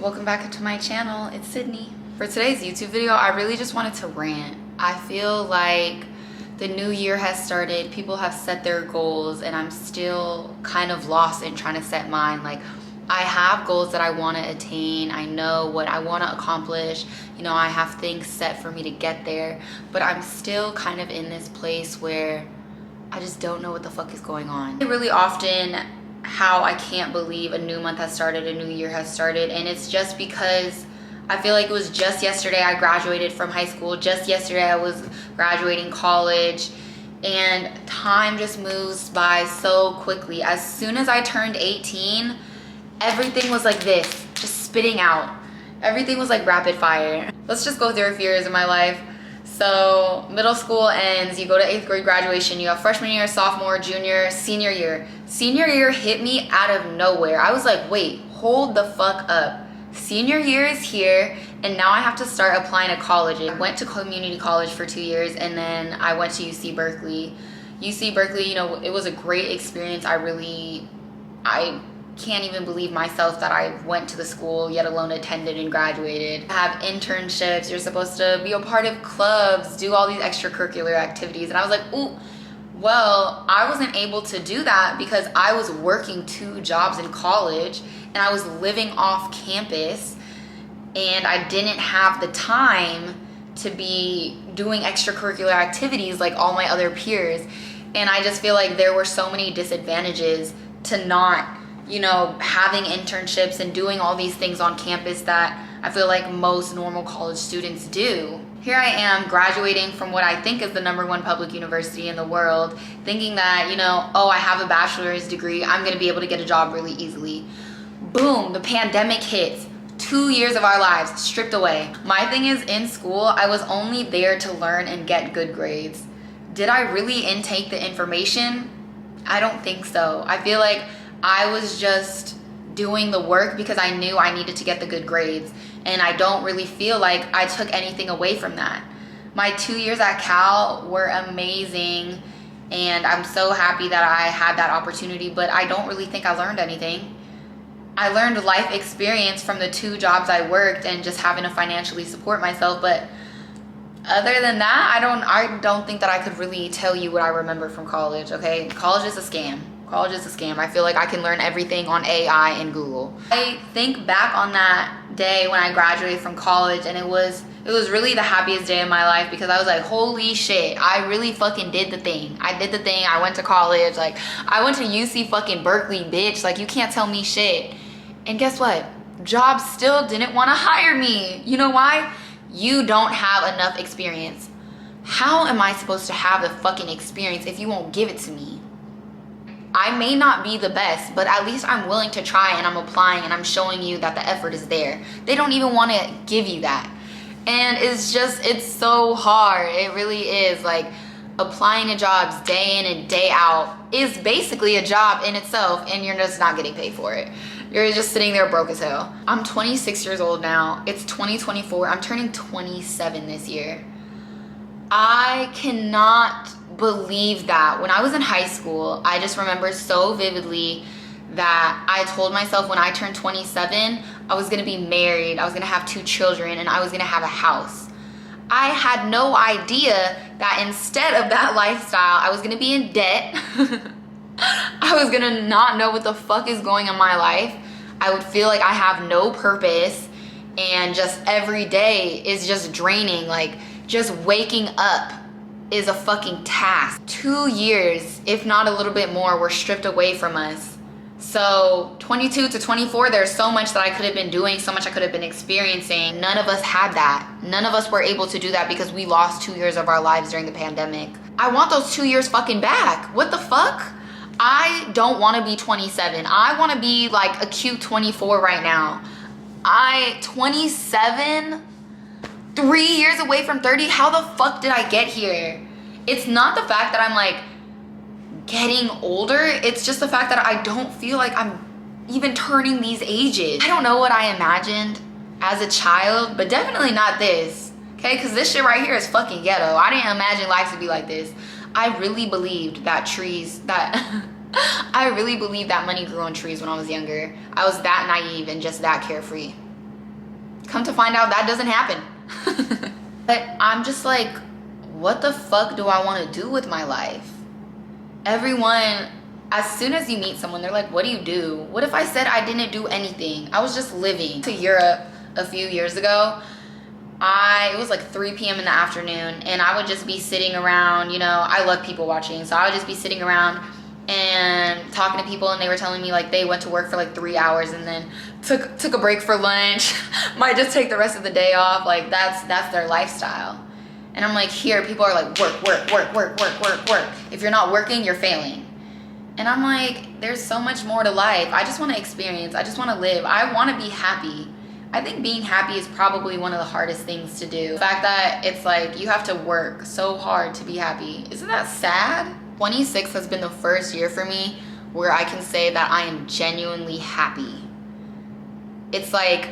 Welcome back to my channel. It's Sydney. For today's YouTube video, I really just wanted to rant. I feel like the new year has started, people have set their goals, and I'm still kind of lost in trying to set mine. Like, I have goals that I want to attain. I know what I want to accomplish. You know, I have things set for me to get there, but I'm still kind of in this place where I just don't know what the fuck is going on. Really often how I can't believe a new month has started, a new year has started, and it's just because I feel like it was just yesterday I graduated from high school, just yesterday I was graduating college, and time just moves by so quickly. As soon as I turned 18, everything was like this, just spitting out. Everything was like rapid fire. Let's just go through a few years of my life. So middle school ends, you go to 8th grade graduation, you have freshman year, sophomore, junior, senior year. Senior year hit me out of nowhere. I was like, wait, hold the fuck up. Senior year is here, and now I have to start applying to colleges. I went to community college for 2 years, and then I went to UC Berkeley. UC Berkeley, you know, it was a great experience. I can't even believe myself that I went to the school, yet alone attended and graduated. Have internships, you're supposed to be a part of clubs, do all these extracurricular activities. And I was like, ooh, well, I wasn't able to do that because I was working 2 jobs in college and I was living off campus, and I didn't have the time to be doing extracurricular activities like all my other peers. And I just feel like there were so many disadvantages to not, you know, having internships and doing all these things on campus that I feel like most normal college students do. Here I am graduating from what I think is the #1 public university in the world, thinking that, you know, oh, I have a bachelor's degree, I'm gonna be able to get a job really easily. Boom, the pandemic hits. 2 years of our lives stripped away. My thing is, in school, I was only there to learn and get good grades. Did I really intake the information? I don't think so. I feel like I was just doing the work because I knew I needed to get the good grades, and I don't really feel like I took anything away from that. My 2 years at Cal were amazing, and I'm so happy that I had that opportunity, but I don't really think I learned anything. I learned life experience from the 2 jobs I worked and just having to financially support myself, but other than that, I don't think that I could really tell you what I remember from college, okay? College is a scam. College is a scam. I feel like I can learn everything on AI and Google. I think back on that day when I graduated from college, and it was really the happiest day of my life because I was like, holy shit, I really fucking did the thing. I did the thing. I went to college. Like, I went to UC fucking Berkeley, bitch. Like, you can't tell me shit. And guess what? Jobs still didn't want to hire me. You know why? You don't have enough experience. How am I supposed to have the fucking experience if you won't give it to me? I may not be the best, but at least I'm willing to try, and I'm applying, and I'm showing you that the effort is there. They don't even want to give you that. And it's so hard. It really is. Like, applying to jobs day in and day out is basically a job in itself, and you're just not getting paid for it. You're just sitting there broke as hell. I'm 26 years old now. It's 2024. I'm turning 27 this year. I cannot believe that. When I was in high school, I just remember so vividly that I told myself when I turned 27, I was gonna be married, I was gonna have 2 children, and I was gonna have a house. I had no idea that instead of that lifestyle, I was gonna be in debt. I was gonna not know what the fuck is going on in my life. I would feel like I have no purpose, and just every day is just draining. Like, just waking up is a fucking task. 2 years, if not a little bit more, were stripped away from us. So 22 to 24, there's so much that I could have been doing, so much I could have been experiencing. None of us had that. None of us were able to do that because we lost 2 years of our lives during the pandemic. I want those 2 years fucking back. What the fuck? I don't want to be 27. I want to be like a cute 24 right now. 27? 3 years away from 30? How the fuck did I get here? It's not the fact that I'm like getting older. It's just the fact that I don't feel like I'm even turning these ages. I don't know what I imagined as a child, but definitely not this. Okay, because this shit right here is fucking ghetto. I didn't imagine life to be like this. I really believed that I really believed that money grew on trees when I was younger. I was that naive and just that carefree. Come to find out that doesn't happen. But I'm just like, what the fuck do I want to do with my life? Everyone, as soon as you meet someone, they're like, what do you do? What if I said I didn't do anything? I was just living. To Europe a few years ago, it was like 3 p.m. in the afternoon, and I would just be sitting around, you know, I love people watching, so I would just be sitting around and talking to people, and they were telling me like they went to work for like 3 hours and then took a break for lunch, might just take the rest of the day off. Like that's their lifestyle. And I'm like, here people are like work. If you're not working, you're failing. And I'm like, there's so much more to life. I just want to experience. I just want to live. I want to be happy. I think being happy is probably one of the hardest things to do. The fact that it's like you have to work so hard to be happy. Isn't that sad? 26 has been the first year for me where I can say that I am genuinely happy. It's like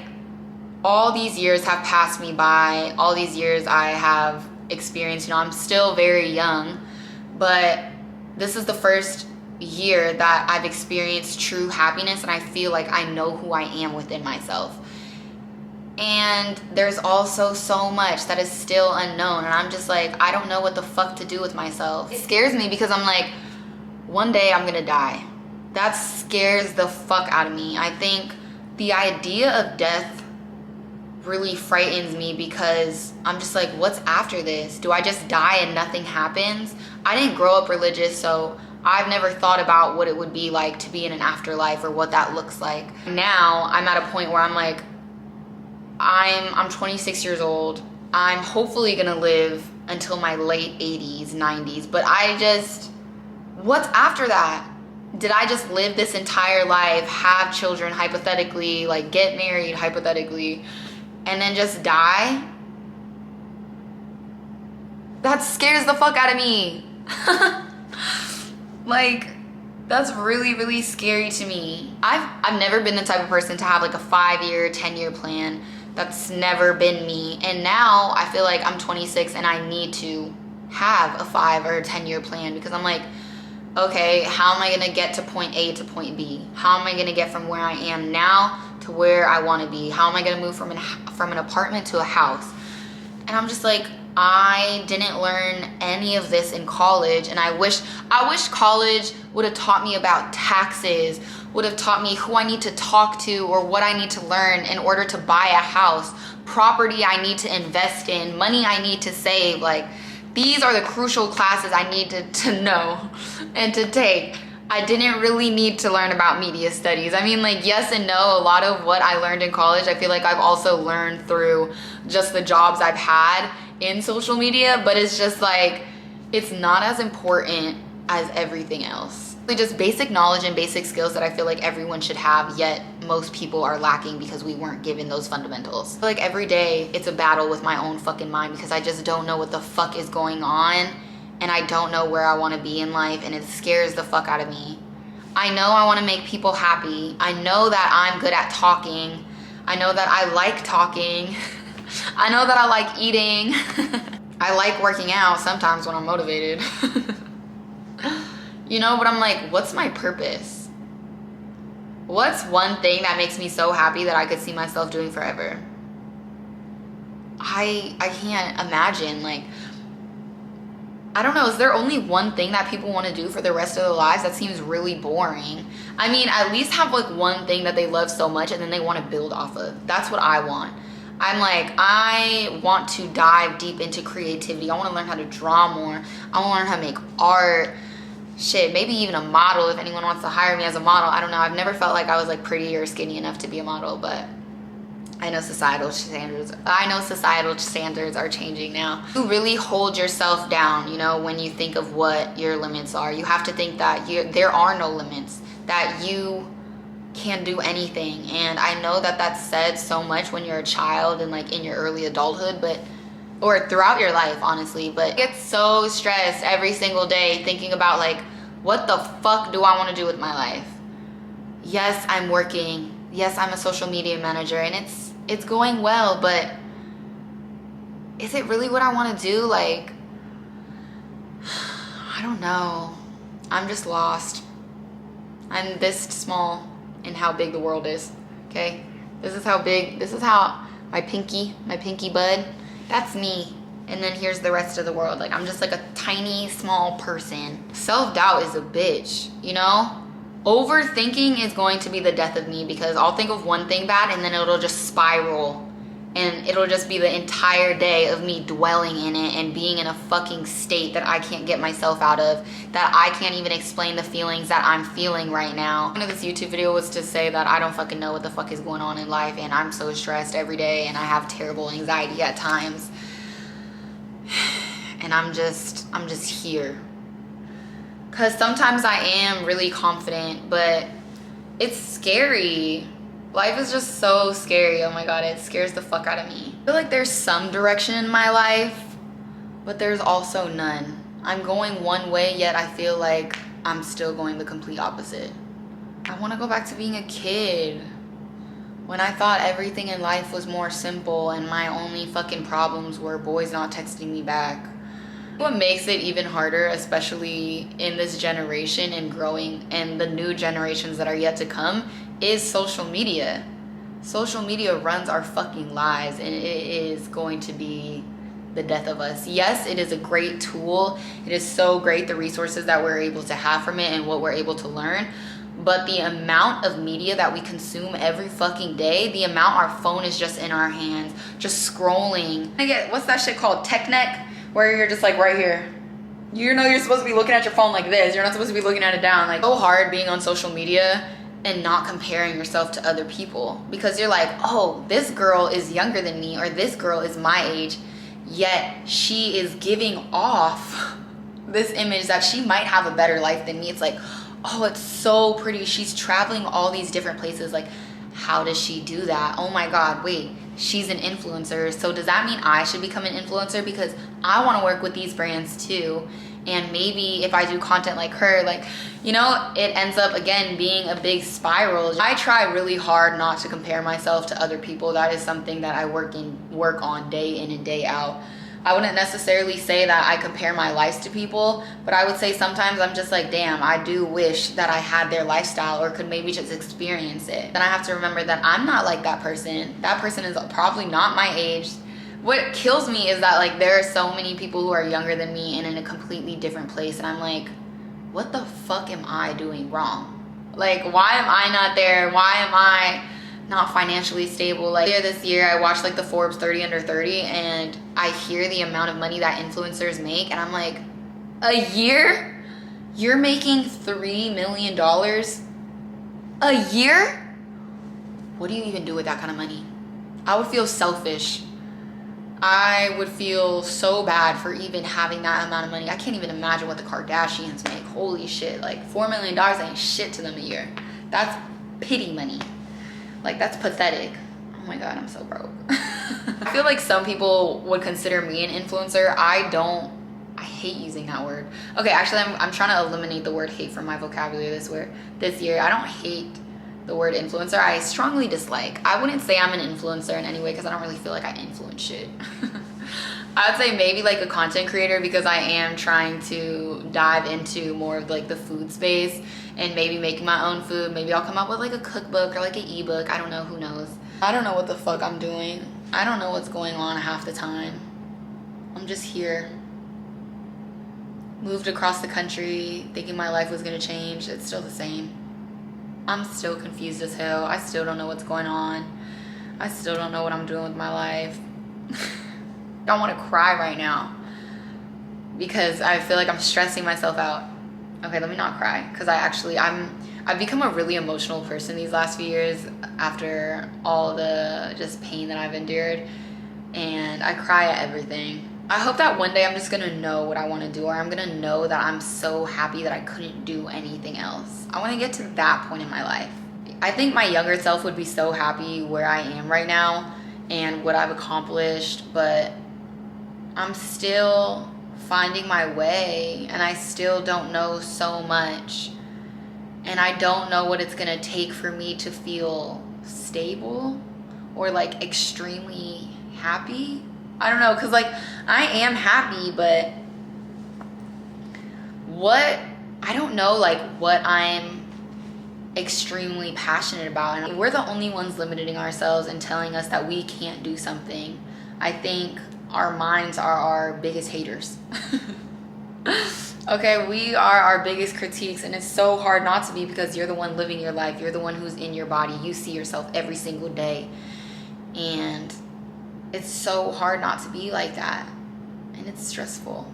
all these years have passed me by. All these years I have experienced, you know, I'm still very young, but this is the first year that I've experienced true happiness, and I feel like I know who I am within myself. And there's also so much that is still unknown, and I'm just like, I don't know what the fuck to do with myself. It scares me because I'm like, one day I'm gonna die. That scares the fuck out of me. I think the idea of death really frightens me because I'm just like, what's after this? Do I just die and nothing happens? I didn't grow up religious, so I've never thought about what it would be like to be in an afterlife or what that looks like. Now I'm at a point where I'm like, I'm 26 years old. I'm hopefully gonna live until my late 80s, 90s, but what's after that? Did I just live this entire life, have children hypothetically, like get married hypothetically, and then just die? That scares the fuck out of me. Like, that's really, really scary to me. I've never been the type of person to have like a 5-year, 10-year plan. That's never been me. And now I feel like I'm 26 and I need to have a 5 or 10-year plan, because I'm like, okay, how am I gonna get to point A to point B? How am I gonna get from where I am now to where I wanna be? How am I gonna move from an apartment to a house? And I'm just like, I didn't learn any of this in college, and I wish college would have taught me about taxes, would have taught me who I need to talk to or what I need to learn in order to buy a house, property I need to invest in, money I need to save. Like, these are the crucial classes I needed to know and to take. I didn't really need to learn about media studies. I mean, like, yes and no. A lot of what I learned in college, I feel like I've also learned through just the jobs I've had in social media, but it's just like, it's not as important as everything else. Just basic knowledge and basic skills that I feel like everyone should have, yet most people are lacking because we weren't given those fundamentals. Like, every day it's a battle with my own fucking mind because I just don't know what the fuck is going on, and I don't know where I want to be in life, and it scares the fuck out of me. I know I want to make people happy. I know that I'm good at talking. I know that I like talking. I know that I like eating. I like working out sometimes when I'm motivated. You know, but I'm like, what's my purpose? What's one thing that makes me so happy that I could see myself doing forever? I can't imagine. Like, I don't know, is there only one thing that people want to do for the rest of their lives? That seems really boring. I mean, at least have like one thing that they love so much and then they want to build off of. That's what I want. I'm like, I want to dive deep into creativity. I want to learn how to draw more. I want to learn how to make art. Shit, maybe even a model if anyone wants to hire me as a model. I don't know. I've never felt like I was like pretty or skinny enough to be a model, but I know societal standards are changing now. You really hold yourself down, you know, when you think of what your limits are. You have to think that there are no limits, that you can do anything. And I know that that's said so much when you're a child and like in your early adulthood, or throughout your life, honestly, but I get so stressed every single day thinking about like, what the fuck do I want to do with my life? Yes, I'm working. Yes, I'm a social media manager, and it's going well, but is it really what I want to do? Like, I don't know. I'm just lost. I'm this small in how big the world is, okay? This is how my pinky bud. That's me. And then here's the rest of the world. Like, I'm just like a tiny, small person. Self-doubt is a bitch, you know? Overthinking is going to be the death of me, because I'll think of one thing bad and then it'll just spiral. And it'll just be the entire day of me dwelling in it and being in a fucking state that I can't get myself out of, that I can't even explain the feelings that I'm feeling right now. One of this YouTube video was to say that I don't fucking know what the fuck is going on in life, and I'm so stressed every day and I have terrible anxiety at times. And I'm just here. Cause sometimes I am really confident, but it's scary. Life is just so scary. Oh my God, it scares the fuck out of me. I feel like there's some direction in my life, but there's also none. I'm going one way, yet I feel like I'm still going the complete opposite. I want to go back to being a kid, when I thought everything in life was more simple and my only fucking problems were boys not texting me back. What makes it even harder, especially in this generation and growing and the new generations that are yet to come, is social media. Social media runs our fucking lives, and it is going to be the death of us. Yes, it is a great tool. It is so great, the resources that we're able to have from it and what we're able to learn. But the amount of media that we consume every fucking day, the amount our phone is just in our hands, just scrolling. I get, what's that shit called? Tech neck? Where you're just like right here. You know you're supposed to be looking at your phone like this. You're not supposed to be looking at it down. Like, so hard being on social media and not comparing yourself to other people, because you're like, oh, this girl is younger than me, or this girl is my age, yet she is giving off this image that she might have a better life than me. It's like, oh, it's so pretty. She's traveling all these different places. Like, how does she do that? Oh my God, wait, she's an influencer. So does that mean I should become an influencer? Because I want to work with these brands too. And maybe if I do content like her, like, you know, it ends up again being a big spiral. I try really hard not to compare myself to other people. That is something that I work on day in and day out. I wouldn't necessarily say that I compare my life to people, but I would say sometimes I'm just like, damn, I do wish that I had their lifestyle or could maybe just experience it. Then I have to remember that I'm not like that person. That person is probably not my age. What kills me is that, like, there are so many people who are younger than me and in a completely different place, and I'm like, what the fuck am I doing wrong? Like, why am I not there? Why am I not financially stable? Like, earlier this year I watched like the Forbes 30 under 30, and I hear the amount of money that influencers make, and I'm like, a year? You're making $3 million a year? What do you even do with that kind of money? I would feel selfish. I would feel so bad for even having that amount of money. I can't even imagine what the Kardashians make. Holy shit, like $4 million ain't shit to them a year. That's pity money. Like, that's pathetic. Oh my God, I'm so broke. I feel like some people would consider me an influencer. I hate using that word. Okay, actually, I'm trying to eliminate the word hate from my vocabulary this year. I don't hate the word influencer. I strongly dislike. I wouldn't say I'm an influencer in any way, because I don't really feel like I influence shit. I'd say maybe like a content creator, because I am trying to dive into more of like the food space and maybe making my own food. Maybe I'll come up with like a cookbook or like an ebook. I don't know, who knows? I don't know what the fuck I'm doing. I don't know what's going on half the time. I'm just here. Moved across the country thinking my life was gonna change. It's still the same. I'm still confused as hell. I still don't know what's going on. I still don't know what I'm doing with my life. I want to cry right now because I feel like I'm stressing myself out. Okay, let me not cry, because I've become a really emotional person these last few years after all the just pain that I've endured, and I cry at everything. I hope that one day I'm just gonna know what I want to do, or I'm gonna know that I'm so happy that I couldn't do anything else. I want to get to that point in my life. I think my younger self would be so happy where I am right now and what I've accomplished, but I'm still finding my way, and I still don't know so much, and I don't know what it's gonna take for me to feel stable or like extremely happy. I don't know, because like I am happy, but I don't know like what I'm extremely passionate about. And we're the only ones limiting ourselves and telling us that we can't do something. I think our minds are our biggest haters. Okay, we are our biggest critiques, and it's so hard not to be because you're the one living your life. You're the one who's in your body. You see yourself every single day. And it's so hard not to be like that. And it's stressful.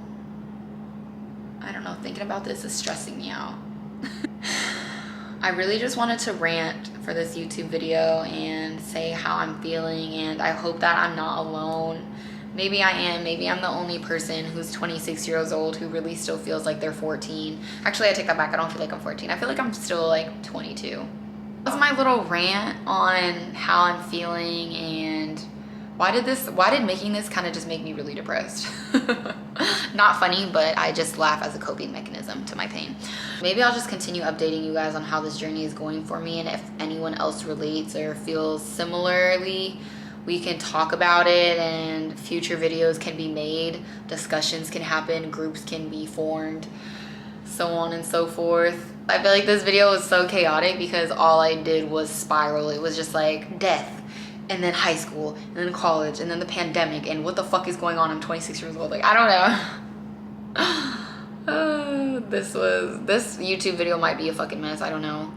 I don't know, thinking about this is stressing me out. I really just wanted to rant for this YouTube video and say how I'm feeling, and I hope that I'm not alone. Maybe I am. Maybe I'm the only person who's 26 years old who really still feels like they're 14. Actually, I take that back. I don't feel like I'm 14. I feel like I'm still like 22. That was my little rant on how I'm feeling, and why did making this kind of just make me really depressed? Not funny, but I just laugh as a coping mechanism to my pain. Maybe I'll just continue updating you guys on how this journey is going for me, and if anyone else relates or feels similarly, we can talk about it, and future videos can be made, discussions can happen, groups can be formed, so on and so forth. I feel like this video was so chaotic because all I did was spiral. It was just like death, and then high school, and then college, and then the pandemic, and what the fuck is going on? I'm 26 years old. Like, I don't know. This YouTube video might be a fucking mess. I don't know.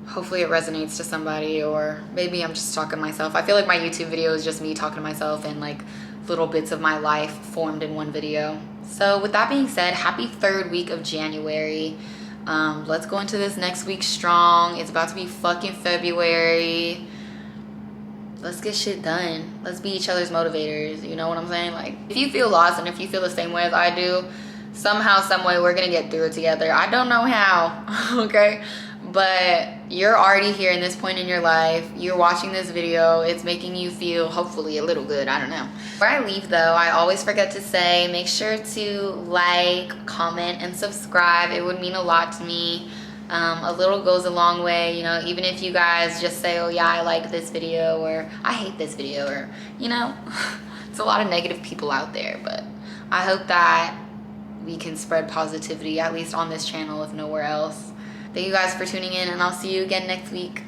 Hopefully it resonates to somebody, or maybe I'm just talking to myself. I feel like my YouTube video is just me talking to myself and like little bits of my life formed in one video. So with that being said, happy 3rd week of January. Let's go into this next week strong. It's about to be fucking February. Let's get shit done. Let's be each other's motivators. You know what I'm saying? Like, if you feel lost and if you feel the same way as I do, somehow, some way, we're gonna get through it together. I don't know how, okay? But you're already here in this point in your life. You're watching this video. It's making you feel, hopefully, a little good. I don't know. Before I leave, though, I always forget to say, make sure to like, comment, and subscribe. It would mean a lot to me. A little goes a long way, you know, even if you guys just say, oh yeah, I like this video, or I hate this video, or, you know, it's a lot of negative people out there, but I hope that we can spread positivity, at least on this channel, if nowhere else. Thank you guys for tuning in, and I'll see you again next week.